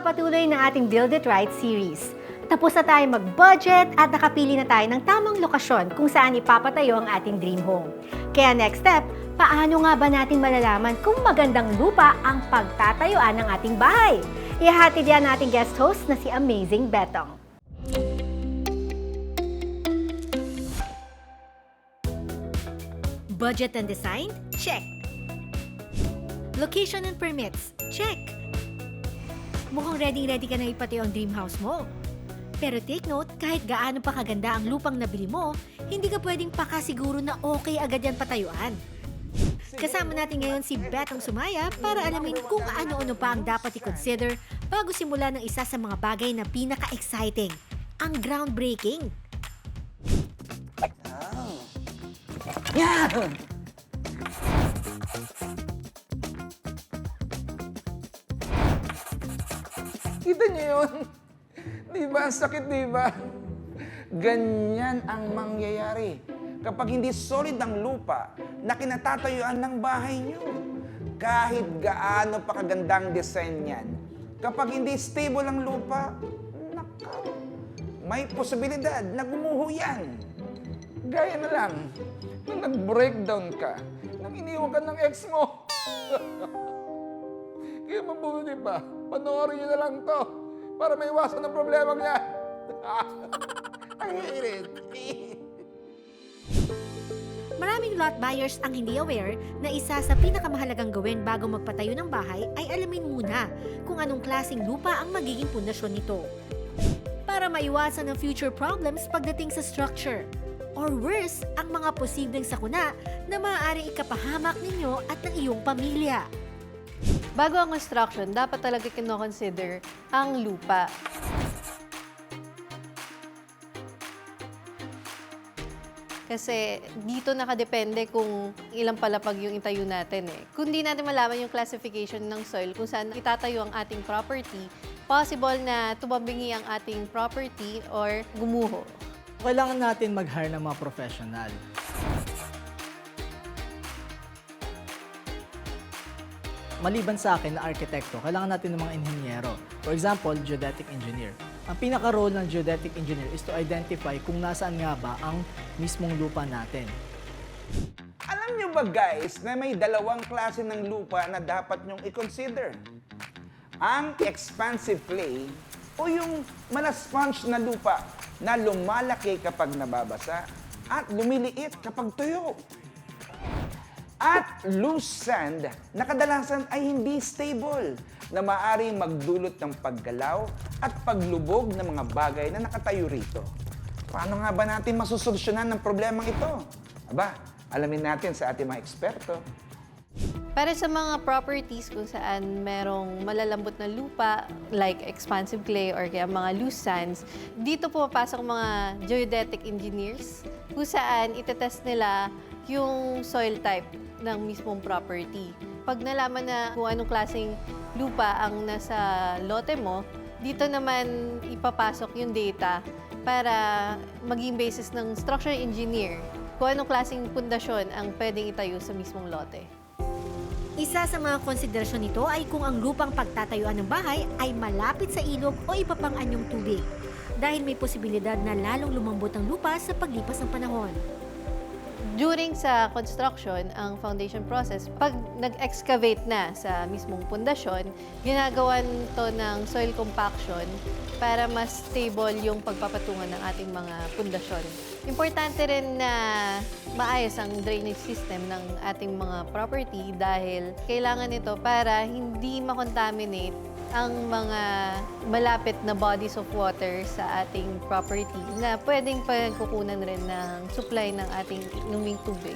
Nagpapatuloy na ating Build It Right series. Tapos na tayo mag-budget at nakapili na tayo ng tamang lokasyon kung saan ipapatayo ang ating dream home. Kaya next step, paano nga ba natin malalaman kung magandang lupa ang pagtatayuan ng ating bahay? Ihahatid yan nating guest host na si Amazing Betong. Budget and design? Check! Location and permits? Check! Mukhang ready ka na ipatayo ang dream house mo. Pero take note, kahit gaano pa kaganda ang lupang nabili mo, hindi ka pwedeng pakasiguro na okay agad yan patayuan. Kasama natin ngayon si Betong Sumaya para alamin kung ano-ano pa ang dapat i-consider bago simula ng isa sa mga bagay na pinaka-exciting, ang groundbreaking. Yeah! Kita niyo yun? Di ba? Ang sakit, di ba? Ganyan ang mangyayari kapag hindi solid ang lupa na kinatatayuan ng bahay niyo. Kahit gaano pa kagandang design yan, kapag hindi stable ang lupa, nakaw, may posibilidad na gumuho yan. Gaya na lang, nung nag-breakdown ka, nang iniwan ka ng ex mo. Kaya mabuti pa, panoorin niyo na lang to para may iwasan ng problema niya. Ang hirit. Maraming lot buyers ang hindi aware na isa sa pinakamahalagang gawin bago magpatayo ng bahay ay alamin muna kung anong klaseng lupa ang magiging pundasyon nito. Para maiwasan ang future problems pagdating sa structure. Or worse, ang mga posibleng sakuna na maaaring ikapahamak ninyo at ng iyong pamilya. Bago ang construction, dapat talaga kino-consider ang lupa. Kasi dito nakadepende kung ilang palapag yung itayo natin eh. Kung di natin malaman yung classification ng soil kung saan itatayo ang ating property, possible na tumabingi ang ating property or gumuho. Kailangan natin mag-hire ng mga professional. Maliban sa akin na arkitekto, kailangan natin ng mga inhinyero. For example, geodetic engineer. Ang pinaka-role ng geodetic engineer is to identify kung nasaan nga ba ang mismong lupa natin. Alam niyo ba guys na may dalawang klase ng lupa na dapat niyong i-consider? Ang expansive clay o yung malasponge na lupa na lumalaki kapag nababasa at lumiliit kapag tuyo. At loose sand na kadalasan ay hindi stable na maaaring magdulot ng paggalaw at paglubog ng mga bagay na nakatayo rito. Paano nga ba natin masusolusyonan ng problemang ito? Aba, alamin natin sa ating mga eksperto. Para sa mga properties kung saan merong malalambot na lupa, like expansive clay or kaya mga loose sands, dito pumapasok mga geodetic engineers kung saan itetest nila yung soil type ng mismong property. Pag nalaman na kung anong klaseng lupa ang nasa lote mo, dito naman ipapasok yung data para maging basis ng structural engineer kung anong klaseng pundasyon ang pwedeng itayo sa mismong lote. Isa sa mga konsiderasyon nito ay kung ang lupang pagtatayuan ng bahay ay malapit sa ilog o iba pang anyong tubig, dahil may posibilidad na lalong lumambot ang lupa sa paglipas ng panahon. During sa construction, ang foundation process, pag nag-excavate na sa mismong pundasyon, ginagawan to ng soil compaction para mas stable yung pagpapatungan ng ating mga pundasyon. Importante rin na maayos ang drainage system ng ating mga property dahil kailangan ito para hindi makontaminate ang mga malapit na bodies of water sa ating property na pwedeng pagkukunan rin ng supply ng ating inuming tubig.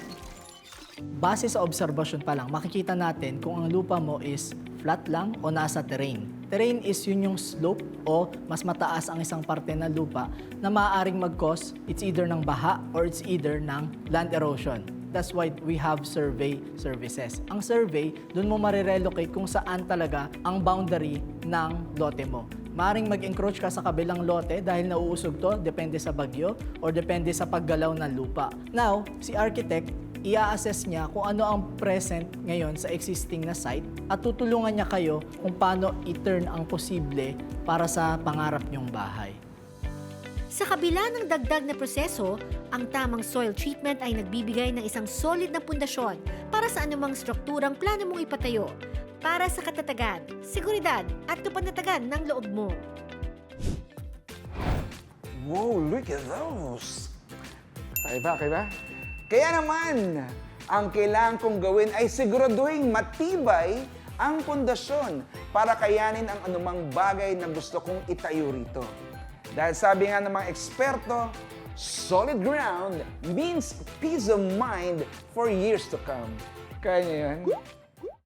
Base sa obserbasyon pa lang, makikita natin kung ang lupa mo is flat lang o nasa terrain. Terrain is yun yung slope o mas mataas ang isang parte ng lupa na maaaring mag-cause it's either ng baha or it's either ng land erosion. That's why we have survey services. Ang survey, doon mo marirelocate kung saan talaga ang boundary ng lote mo. Maaring mag-encroach ka sa kabilang lote dahil nauusog to, depende sa bagyo or depende sa paggalaw ng lupa. Now, si architect, i-assess niya kung ano ang present ngayon sa existing na site at tutulungan niya kayo kung paano i-turn ang posible para sa pangarap niyong bahay. Sa kabila ng dagdag na proseso, ang tamang soil treatment ay nagbibigay ng isang solid na pundasyon para sa anumang strukturang plano mong ipatayo, para sa katatagan, seguridad at kapanatagan ng loob mo. Wow, look at those! Kaiba? Kaya naman, ang kailangan kong gawin ay siguraduhin matibay ang pundasyon para kayanin ang anumang bagay na gusto kong itayo rito. Dahil sabi nga ng mga eksperto, solid ground means peace of mind for years to come. Kaya niyo yan?